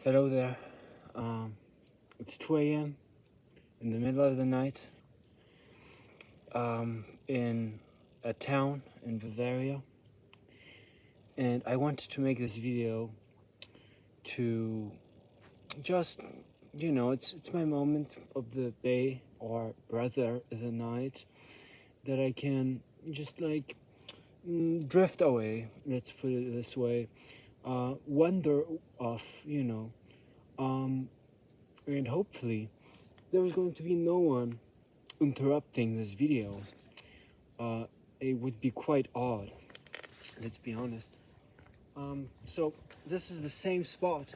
Hello there. It's 2 a.m. in the middle of the night in a town in Bavaria. And I wanted to make this video to just, it's my moment of the day or rather the night that I can just drift away, let's put it this way, wonder off, and hopefully there's going to be no one interrupting this video. It would be quite odd, let's be honest. So this is the same spot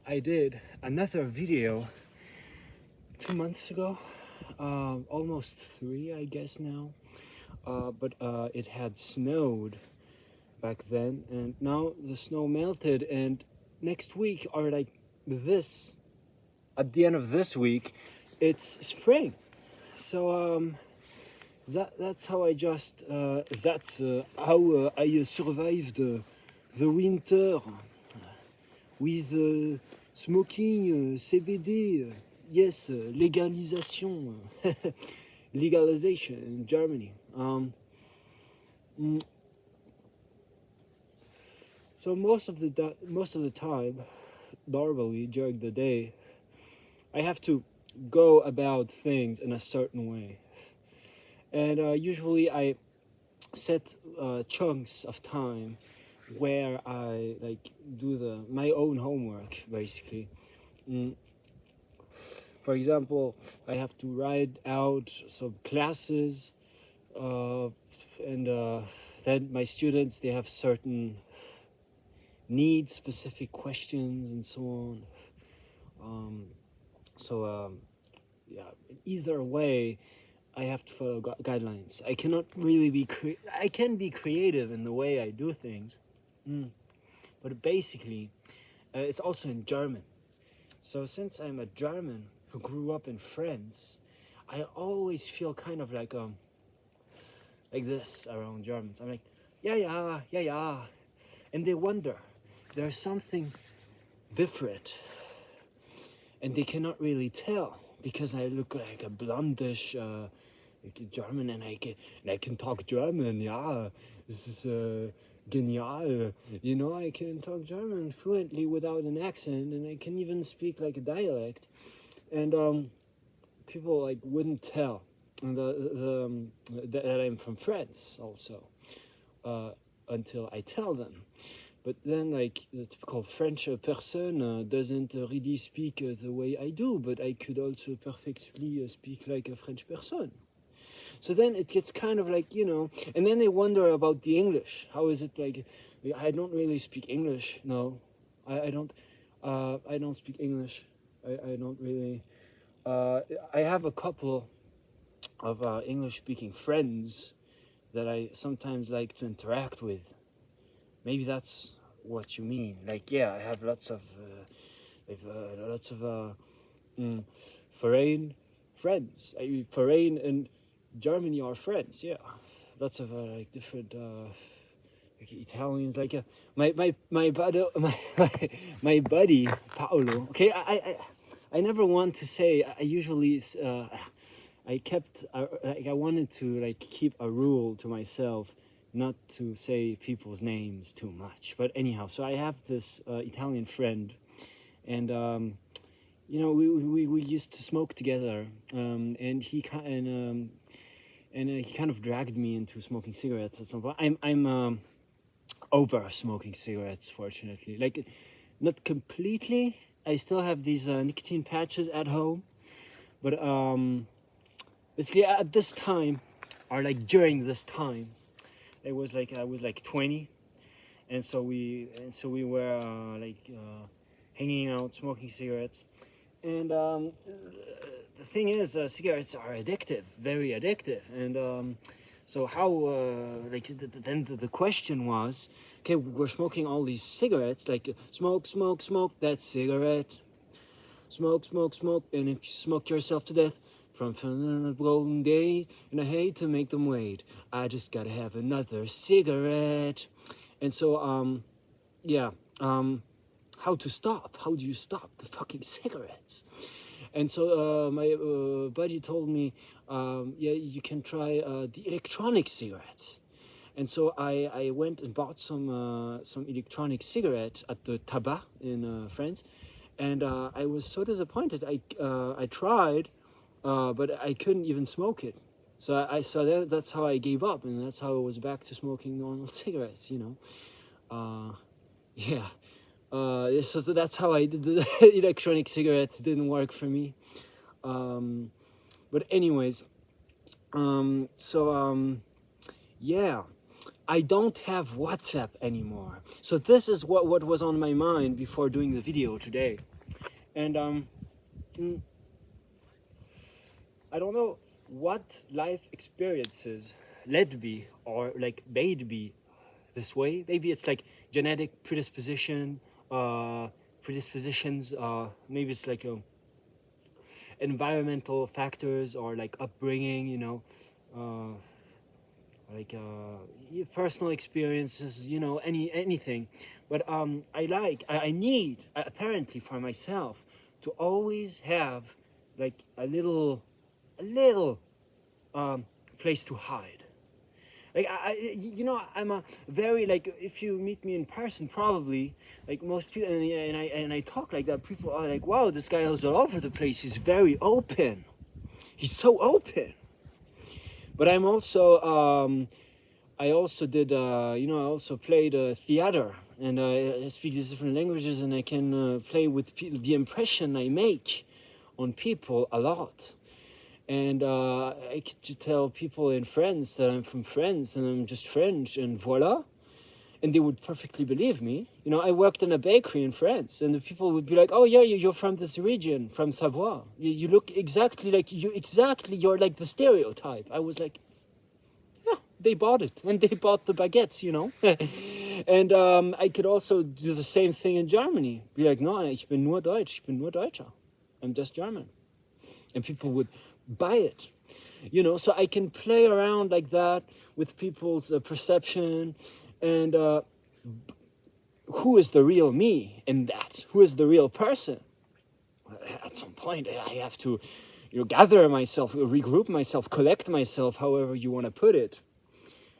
I did another video 2 months ago, almost 3 I guess now, but it had snowed back then, and now the snow melted, and next week, or like this, at the end of this week, it's spring. So that's how I just that's how I survived the winter with smoking CBD. Yes, legalization, legalization in Germany. So most of the time, normally during the day, I have to go about things in a certain way, and usually I set chunks of time where I do my own homework basically. For example, I have to write out some classes, and then my students, they have certain needs, specific questions, and so on. Yeah, either way, I have to follow guidelines. I cannot really be I can be creative in the way I do things, but basically, it's also in German. So since I'm a German who grew up in France, I always feel kind of like this around Germans. I'm like, yeah, yeah, yeah, yeah, and they wonder. There's something different, and they cannot really tell because I look like a blondish German, and I can talk German. Yeah, this is genial. I can talk German fluently without an accent, and I can even speak like a dialect, and people wouldn't tell that I'm from France also until I tell them. But then, the typical French person doesn't really speak the way I do, but I could also perfectly speak like a French person. So then it gets kind of and then they wonder about the English. How is it I don't really speak English. No, I don't. I don't speak English. I don't really. I have a couple of English-speaking friends that I sometimes like to interact with. Maybe that's what you mean. Yeah, I have lots of foreign friends. Foreign and Germany are friends. Yeah, lots of different Italians. My buddy, my buddy Paolo. Okay, I never want to say. I usually I kept I wanted to keep a rule to myself not to say people's names too much. But anyhow, so I have this Italian friend, and we used to smoke together, and he he kind of dragged me into smoking cigarettes at some point. I'm over smoking cigarettes, fortunately. Not completely. I still have these nicotine patches at home, but basically at this time, or during this time, I was 20, and so we were hanging out, smoking cigarettes, and the thing is, cigarettes are addictive, very addictive, and so how then the question was, okay, we're smoking all these cigarettes, smoke, smoke, smoke that cigarette, smoke, smoke, smoke, and if you smoke yourself to death from the golden days, and I hate to make them wait, I just gotta have another cigarette. And so yeah, how to stop. How do you stop the fucking cigarettes? And so my buddy told me, yeah, you can try the electronic cigarettes. And so I went and bought some electronic cigarettes at the Tabac in France, and I was so disappointed. I tried, but I couldn't even smoke it. So that's how I gave up, and that's how I was back to smoking normal cigarettes. Yeah. So that's how I did the electronic cigarettes. Didn't work for me. But anyways, yeah. I don't have WhatsApp anymore. So this is what was on my mind before doing the video today. And I don't know what life experiences led me or like made me this way. Maybe it's like genetic predispositions. Maybe it's like environmental factors or like upbringing. Like personal experiences, anything. But I need apparently for myself to always have like a little place to hide. Like I'm a very, like, if you meet me in person, probably like most people, and I talk like that, people are like, wow, this guy is all over the place, he's very open, he's so open. But I'm also, I also did, I also played theater, and I speak these different languages, and I can play with the impression I make on people a lot. And I could tell people in France that I'm from France and I'm just French, and voila. And they would perfectly believe me. I worked in a bakery in France, and the people would be like, oh yeah, you're from this region, from Savoie. You look exactly like, you're like the stereotype. I was like, yeah, they bought it, and they bought the baguettes, And I could also do the same thing in Germany. Be like, no, ich bin nur Deutsch, ich bin nur Deutscher. I'm just German. And people would buy it. So I can play around like that with people's perception, and who is the real me in that? Who is the real person? At some point, I have to, gather myself, regroup myself, collect myself, however you want to put it.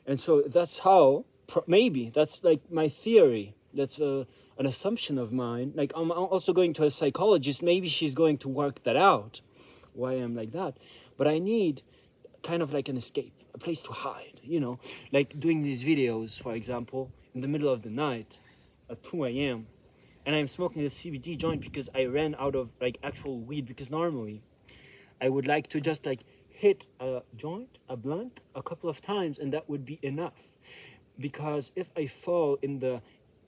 And so that's how, maybe, that's like my theory. That's an assumption of mine. Like, I'm also going to a psychologist. Maybe she's going to work that out, why I'm like that. But I need kind of like an escape, a place to hide, like doing these videos, for example, in the middle of the night at 2 a.m. and I'm smoking this CBD joint because I ran out of like actual weed, because normally I would like to just like hit a joint, a blunt, a couple of times, and that would be enough. Because if I fall in the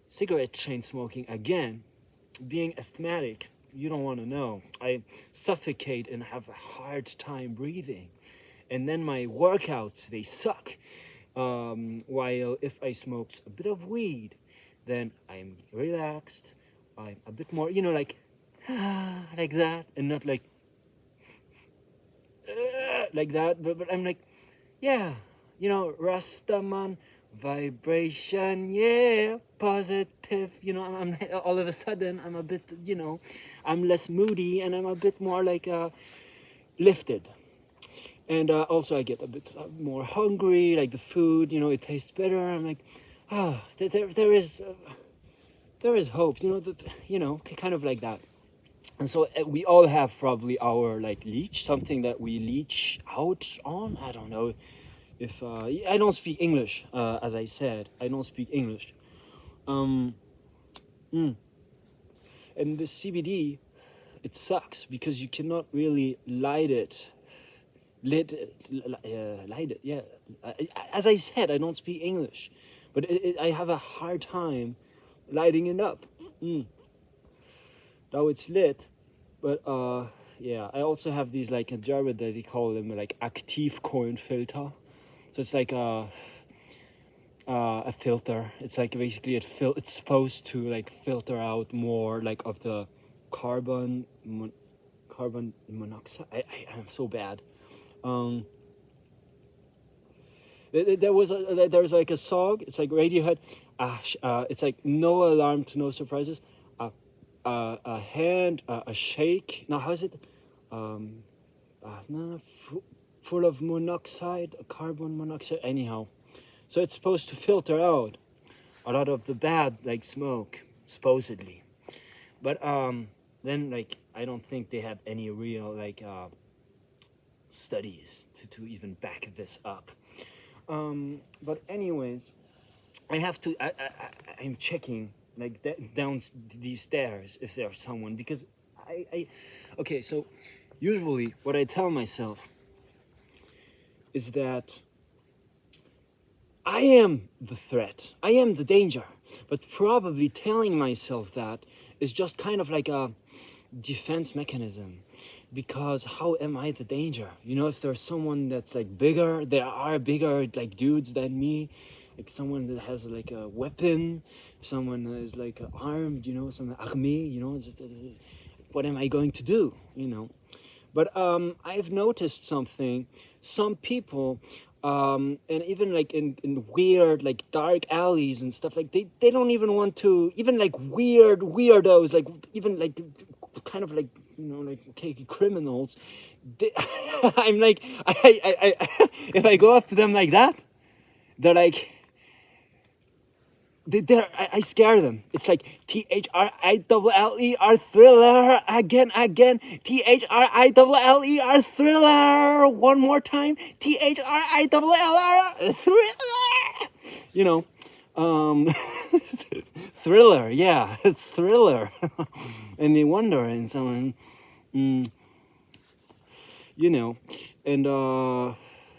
cigarette chain smoking again, being asthmatic, you don't want to know, I suffocate and have a hard time breathing. And then my workouts, they suck. While if I smoke a bit of weed, then I'm relaxed, I'm a bit more, like, like that, and not like that, but I'm like, yeah, Rastaman, vibration, yeah, positive, I'm all of a sudden, I'm a bit, I'm less moody, and I'm a bit more like lifted. And also I get a bit more hungry, like the food, it tastes better. I'm like, there is hope, kind of like that. And so we all have probably our like leech, something that we leech out on. I don't know if I don't speak English, as I said, I don't speak English. And the CBD, it sucks because you cannot really light it. Light it, yeah. As I said, I don't speak English, but I have a hard time lighting it up. Now it's lit, but yeah. I also have these, like in German they call them like Aktivkohlenfilter. So it's like a filter. It's like basically it's supposed to like filter out more like of the carbon monoxide. I'm so bad. There's like a song, it's like Radiohead, it's like no alarm to no surprises, a hand, a shake. No, how is it? Um, no, full of monoxide, carbon monoxide. Anyhow, so it's supposed to filter out a lot of the bad like smoke, supposedly. But then like I don't think they have any real like studies to even back this up. But anyways, I have to. I'm checking like down these stairs if there's someone because I. Okay, so usually what I tell myself is that I am the threat. I am the danger. But probably telling myself that is just kind of like a defense mechanism. Because how am I the danger? You know, if there's someone that's like bigger, there are bigger like dudes than me, like someone that has like a weapon, someone that is like armed, you know, some army, you know, what am I going to do? You know, but I've noticed something. Some people, and even like in weird, like dark alleys and stuff, like they don't even want to, even like weirdos, like even like kind of like, you know, like okay, criminals. They, I'm like, if I go up to them like that, they're like, I scare them. It's like THRILLER thriller again. THRILLER thriller one more time. THRILLER thriller. You know, um, thriller. Yeah, it's thriller. And they wonder, and someone, you know, and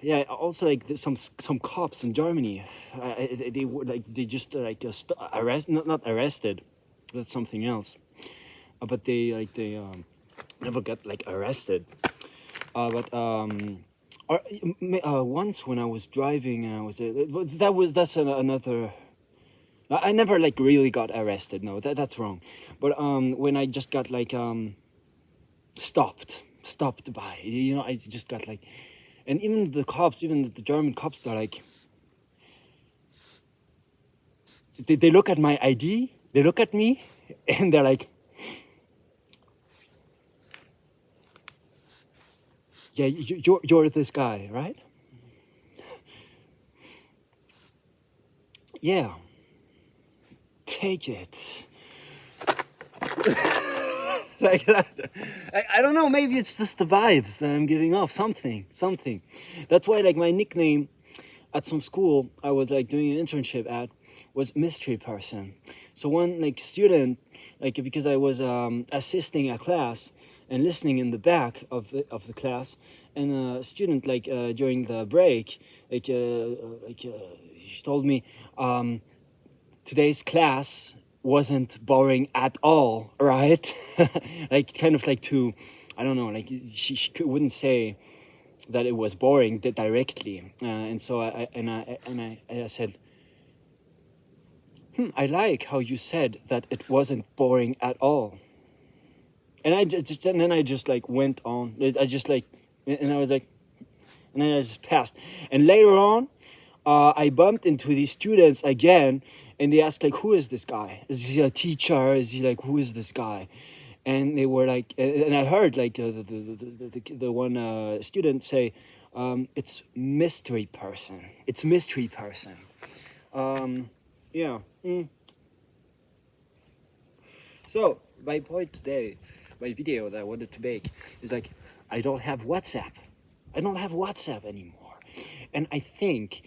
yeah, also like some cops in Germany, they were like they just like arrest not arrested, that's something else, but they never got like arrested, but or, once when I was driving and I was that's another. I never like really got arrested. No, that's wrong. But when I just got like stopped by, you know, I just got like, and even the cops, even the German cops, they're like, they look at my ID, they look at me, and they're like, yeah, you're this guy, right? Yeah, take it. Like that. I don't know, maybe it's just the vibes that I'm giving off, something. That's why like my nickname at some school I was like doing an internship at was mystery person. So one like student, like because I was assisting a class and listening in the back of the class, and a student like during the break she told me today's class wasn't boring at all, right? Like kind of like to, I don't know, like she wouldn't say that it was boring directly, and so I said, I like how you said that it wasn't boring at all, and and then I just like went on. I just like, and I was like, and then I just passed, and later on, I bumped into these students again, and they asked like, "Who is this guy? Is he a teacher? Is he like, who is this guy?" And they were like, and I heard like the one student say, "It's mystery person. It's mystery person." Yeah. So my point today, my video that I wanted to make is like, I don't have WhatsApp. I don't have WhatsApp anymore, and I think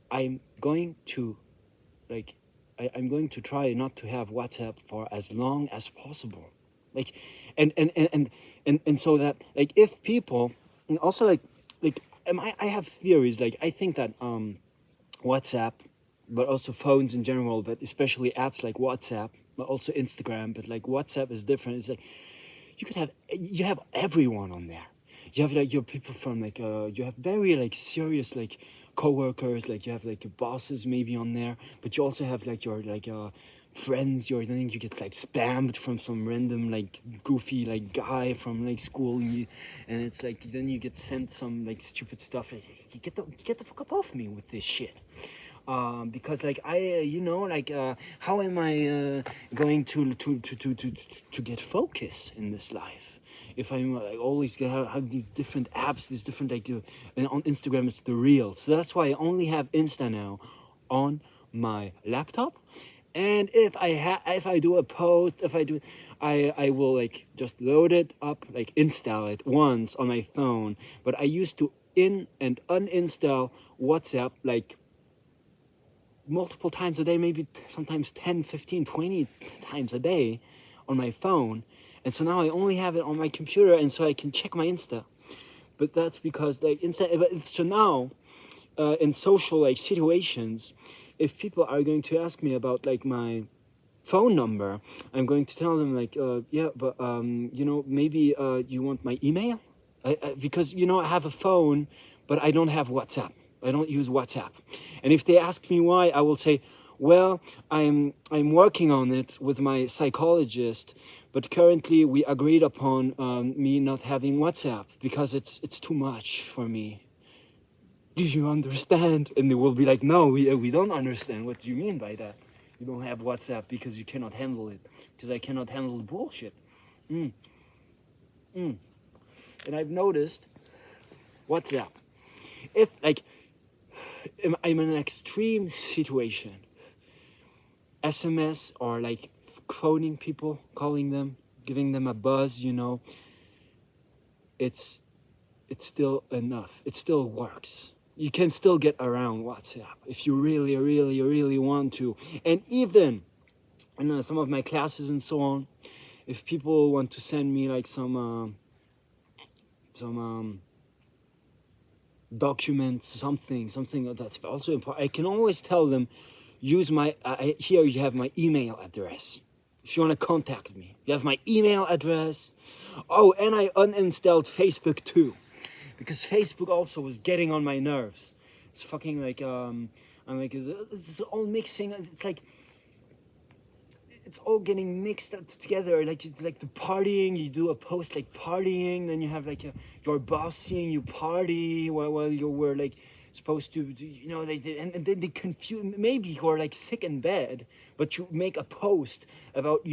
I'm going to like I'm going to try not to have WhatsApp for as long as possible, like, and so that like if people, and also like I have theories, like I think that WhatsApp, but also phones in general, but especially apps like WhatsApp, but also Instagram, but like WhatsApp is different. It's like you have everyone on there. You have like your people from like you have very like serious like coworkers, like you have like your bosses maybe on there, but you also have like your like friends. Your then you get like spammed from some random like goofy like guy from like school, and it's like then you get sent some like stupid stuff. Like, you get the fuck up off me with this shit. because like how am I going to get focus in this life if I'm always gonna have these different apps, these different and on Instagram it's the Reels. So that's why I only have Insta now on my laptop. And if I do a post, I will like just load it up, like install it once on my phone. But I used to in and uninstall WhatsApp like multiple times a day, maybe sometimes 10, 15, 20 times a day on my phone. And so now I only have it on my computer, and so I can check my Insta. But that's because like so now in social like situations, if people are going to ask me about like my phone number, I'm going to tell them like yeah, but maybe you want my email, because I have a phone but I don't have WhatsApp. I don't use WhatsApp. And if they ask me why, I will say, well, I'm working on it with my psychologist, but currently we agreed upon me not having WhatsApp because it's too much for me. Do you understand? And they will be like, no, we don't understand. What do you mean by that? You don't have WhatsApp because you cannot handle it. Because I cannot handle the bullshit. And I've noticed WhatsApp. If like I'm in an extreme situation, SMS or like phoning people, calling them, giving them a buzz, it's still enough. It still works. You can still get around WhatsApp if you really, really, really want to. And even in some of my classes and so on, if people want to send me like some documents, something that's also important, I can always tell them, use my, here you have my email address. If you want to contact me, you have my email address. Oh, and I uninstalled Facebook too, because Facebook also was getting on my nerves. It's fucking like, I'm like, it's all mixing. It's like, it's all getting mixed up together. Like it's like the partying. You do a post like partying, then you have like your boss seeing you party while you were like supposed to, and then they confuse. Maybe you're like sick in bed, but you make a post about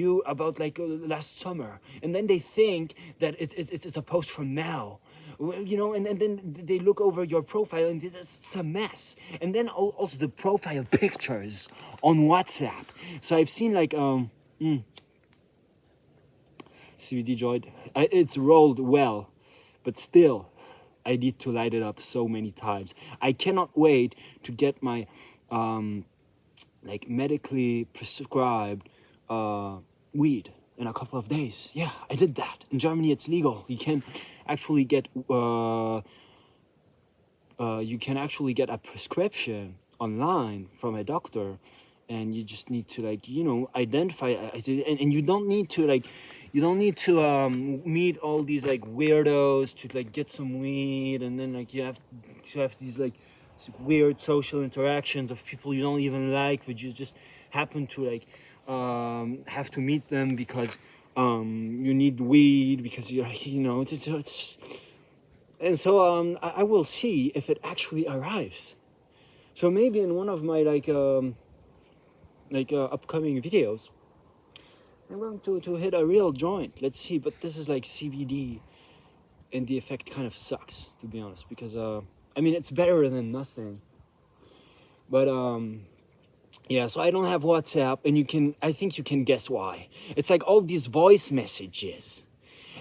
like last summer, and then they think that it's a post from now. And then they look over your profile and it's a mess. And then also the profile pictures on WhatsApp. So I've seen like CBD joint. It's rolled well, but still I need to light it up so many times. I cannot wait to get my like medically prescribed weed in a couple of days. Yeah, I did that. In Germany, it's legal. You can actually get a prescription online from a doctor, and you just need to identify, and you don't need to meet all these like weirdos to like get some weed, and then like you have to have these like weird social interactions of people you don't even like, but you just happen to like have to meet them because you need weed, because it's and so I will see if it actually arrives. So maybe in one of my upcoming videos, I'm going to hit a real joint. Let's see. But this is like CBD, and the effect kind of sucks, to be honest, because it's better than nothing. But yeah, so I don't have WhatsApp, and I think you can guess why. It's like all these voice messages.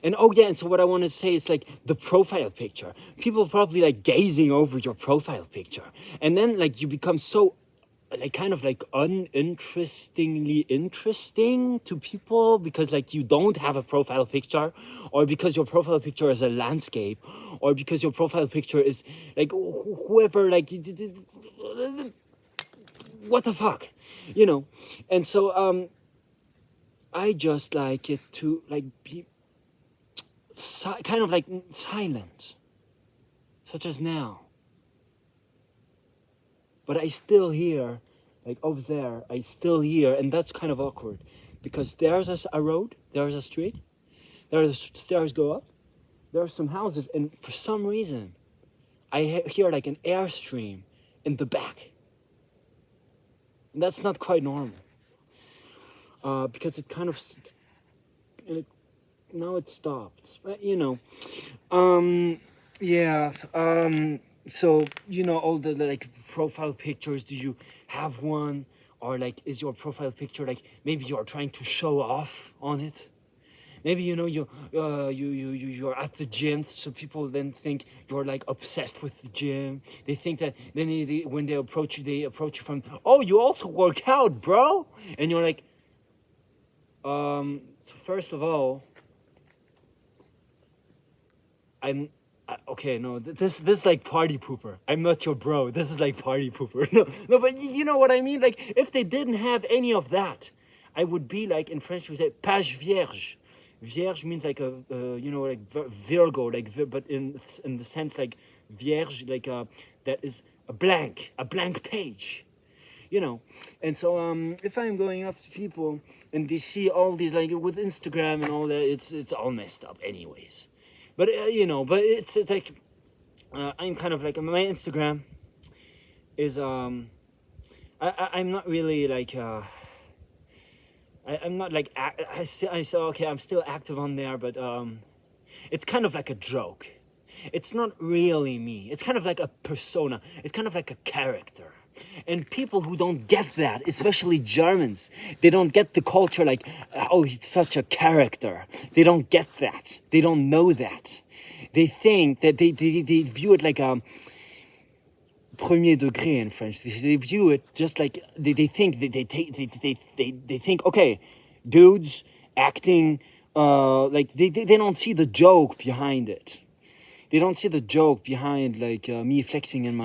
And oh yeah, and so what I want to say is like the profile picture. People probably like gazing over your profile picture, and then like you become so like kind of like uninterestingly interesting to people because like you don't have a profile picture, or because your profile picture is a landscape, or because your profile picture is like whoever, like what the fuck, and so I just like it to like be kind of like silent, such as now. But I still hear, like over there, I still hear, and that's kind of awkward, because there's a road, there's a street, there's stairs go up, there are some houses, and for some reason, I hear like an airstream in the back. And that's not quite normal. Because it kind of, now it stopped. But, yeah. So, all the like profile pictures, do you have one? Or like, is your profile picture like maybe you're trying to show off on it? Maybe you're at the gym, so people then think you're like obsessed with the gym. They think that then when they approach you from, oh, you also work out, bro, and you're like, so first of all, okay, no, this is like party pooper. I'm not your bro. This is like party pooper. No, but you know what I mean. Like if they didn't have any of that, I would be like, in French we say page vierge. Vierge means like like Virgo, like but in the sense like vierge, like that is a blank page. And so if I'm going up to people and they see all these, like with Instagram and all that, it's all messed up anyways. But but it's like I'm kind of like, my Instagram is I'm not really like I'm not like I'm still active on there, but it's kind of like a joke. It's not really me. It's kind of like a persona. It's kind of like a character. And people who don't get that, especially Germans, they don't get the culture like, oh, he's such a character. They don't get that. They don't know that. They think that they view it like a premier degré in French. They view it just like they think they think, okay, dudes acting like they don't see the joke behind it. They don't see the joke behind like me flexing in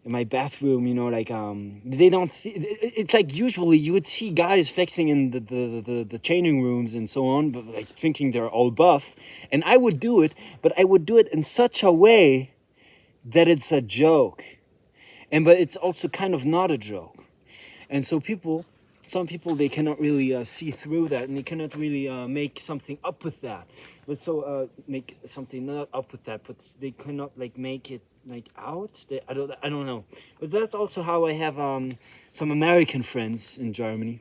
my bathroom, like they don't it's like usually you would see guys flexing in the changing rooms and so on, but like thinking they're all buff, and I would do it, but I would do it in such a way that it's a joke, but it's also kind of not a joke. And so some people, they cannot really see through that, and they cannot really make something up with that. But so make something not up with that, but they cannot like make it like out. I don't know. But that's also how I have some American friends in Germany,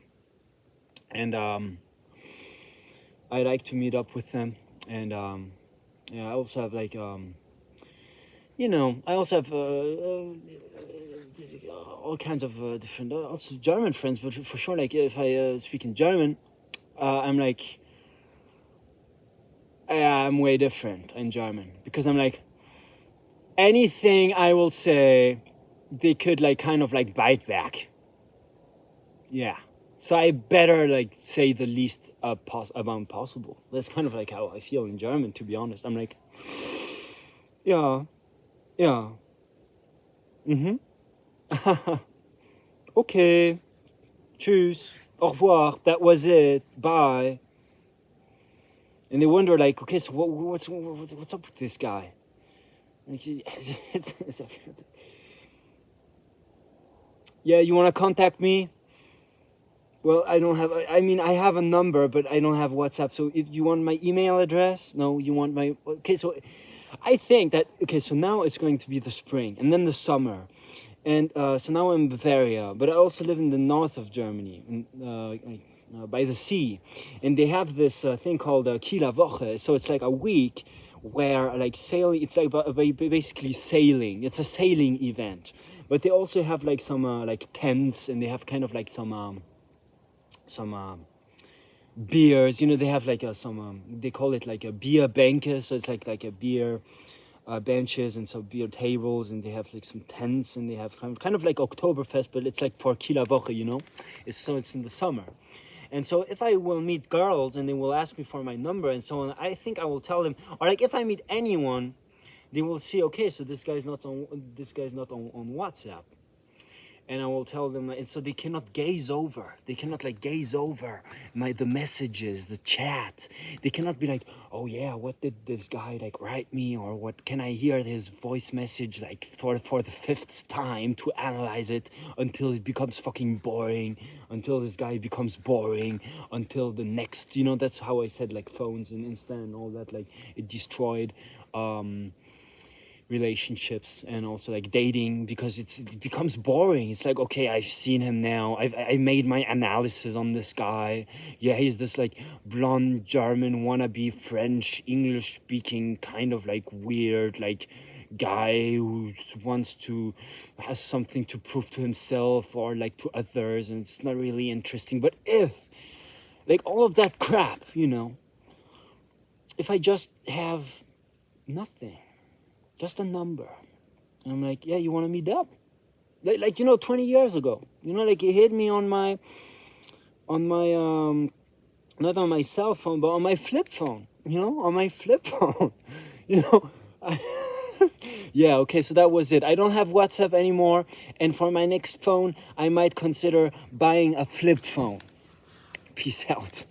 and I like to meet up with them. And yeah, I also have like I also have all kinds of different, also German friends, but for sure, like if I speak in German, I'm like, I'm way different in German, because I'm like, anything I will say, they could like kind of like bite back. Yeah. So I better like say the least amount possible. That's kind of like how I feel in German, to be honest. I'm like, yeah. Okay. Tschüss. Au revoir. That was it. Bye. And they wonder, like, okay, so what's up with this guy? Like, yeah, you want to contact me? Well, I don't have. I mean, I have a number, but I don't have WhatsApp. So if you want my email address, no, you want my. Okay, so I think that so now it's going to be the spring and then the summer. And so now I'm in Bavaria, but I also live in the north of Germany, by the sea. And they have this thing called Kieler Woche. So it's like a week where like sailing, it's like basically sailing. It's a sailing event. But they also have like some like tents, and they have kind of like some beers. They have like some, they call it like a beer bänke. So it's like a beer benches and some beer tables, and they have like some tents, and they have kind of like Oktoberfest, but it's like for Kieler Woche, it's in the summer. And so if I will meet girls and they will ask me for my number and so on, I think I will tell them, or like if I meet anyone, they will see, okay, so this guy's not on WhatsApp. And I will tell them, and so they cannot gaze over the messages, the chat. They cannot be like, oh yeah, what did this guy like write me, or what can I hear his voice message like for the fifth time to analyze it until it becomes fucking boring, until this guy becomes boring, until the next, that's how I said like phones and Insta and all that, like it destroyed relationships and also like dating, because it becomes boring. It's like, okay, I've seen him now. I made my analysis on this guy. Yeah, he's this like blonde German wannabe French English speaking kind of like weird like guy who has something to prove to himself or like to others, and it's not really interesting. But if like all of that crap, if I just have nothing, just a number, and I'm like, yeah, you want to meet up? Like 20 years ago, like it hit me on my not on my cell phone, but on my flip phone, on my flip phone, I, yeah, okay, so that was it. I don't have WhatsApp anymore, and for my next phone, I might consider buying a flip phone. Peace out.